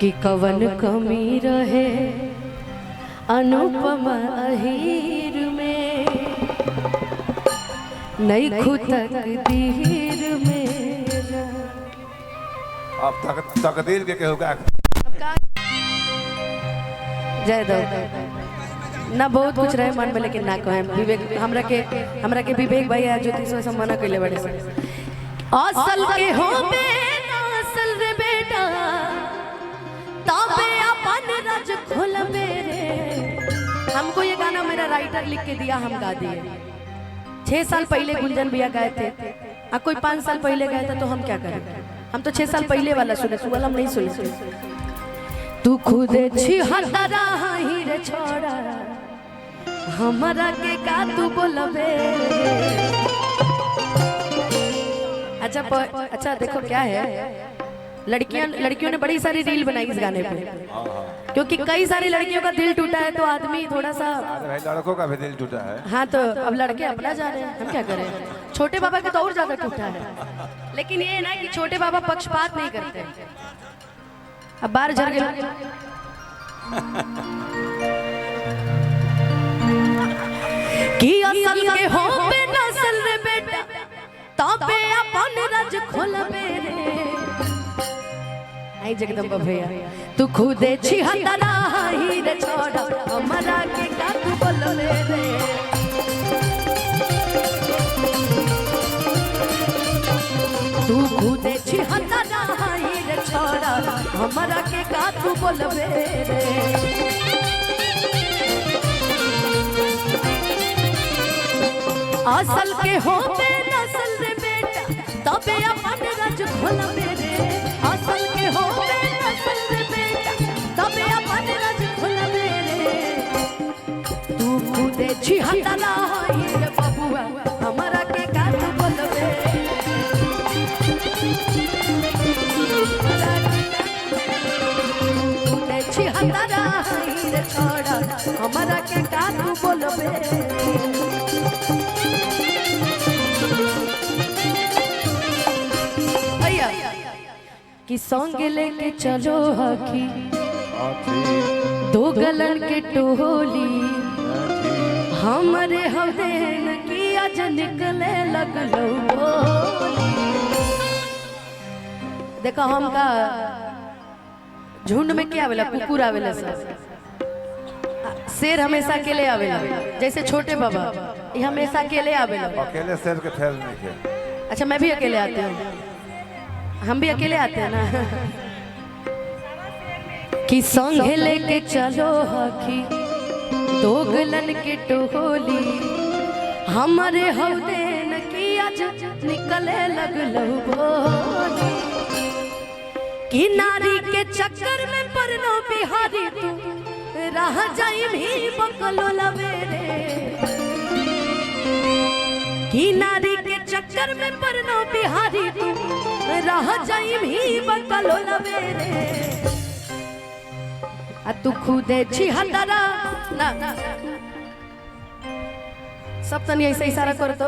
कि कवन कमी रहे अनुपम अहीर में, नहीं खुतक दीर में। अब तकदीर के कहू का जय दो ना बहुत कुछ रहे मन में, लेकिन ना कहे विवेक हमरा के विवेक भैया ज्योतिष में मना कैले बड़े असल के हो बे असल रे बेटा तबे अपन रज खोल मेरे। हमको ये गाना मेरा राइटर लिख के दिया, हम गा दिए। 6 साल पहले गुंजन भैया गाए थे, कोई 5 साल पहले गाया था, तो हम क्या करें? हम तो 6 साल पहले वाला सुने, वाला हम नहीं सुने। तू खुद छिहत्तरा ही रे छोड़ा हमारा के का तू बोलबे। अच्छा देखो क्या है, लड़कियों ने बड़ी सारी रील बनाई इस गाने पे, क्योंकि कई सारी लड़कियों का दिल टूटा है, तो आदमी थोड़ा सा लड़कों का भी दिल टूटा है। हाँ, तो अब लड़के अपना जा रहे हैं, हम क्या करें? छोटे बाबा का तो और ज्यादा टूटा है, लेकिन ये ना कि छोटे बाबा पक्षपात नहीं करते। अब बाहर झड़ गए कि असल के हो बे नसल रे बेटा तबे अपन रज खोलबे रे। आई जगदम्बा भैया तू खुदे छिहत्तरा ही रे छोड़ा हमरा के का तू बोलबे रे। तू खुदे छिहत्तरा ही रे छोड़ा हमरा के का तू बोलबे रे। असल के हो बे नसल रे बेटा तबे अपन रज खोलबे रे। असल के हो बे नसल रे बेटा तबे अपन रज खोलबे रे। तू खुदे छिहत्तरा ही रे बबुआ हमरा के का तू बोलबे। खुदे छिहत्तरा ही रे छोड़ा हमरा के का तू बोलबे। कि संग लेके चलो हकी दो गलन के टोली हमारे हदेन की आज निकले लगलो बोली। देखो हम का झुंड में क्या आवेला, कुकुर आवेला, शेर हमेशा अकेले आवेला। जैसे छोटे बाबा ये हमेशा अकेले आवेला, अकेले शेर के फैल नहीं के। अच्छा मैं भी अकेले आती हूँ, हम भी अकेले आते हैं ना। कि संग लेके चलो हकी दो गलन के टोली हमारे हौदेन की आज निकले लगलो बोली। कि नारी के चक्कर में परनो बिहारी तू रह जाई भी बकलो लवेरे। कि नारी के चक्कर में परनो बिहारी तू रह जाई भी बकलो लवेरे। आ तू खुदे छिहत्तरा ना सब तनी ऐसे इशारा करो तो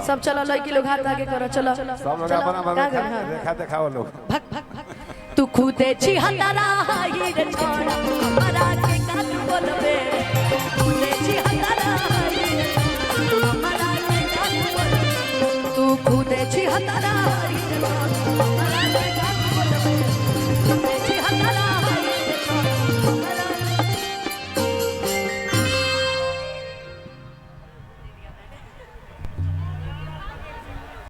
सब चलो लड़की लोग हाथ आगे करो, चलो सब लोग अपना रेखा दिखाओ लोग। भग भग भग तू खुदे छिहत्तरा ही रे छोड़ा हमरा के का तू बोलबे। खुदे छिहत्तरा ही रे छोड़ा हमरा के का तू बोलबे। तू खुदे छिहत्तरा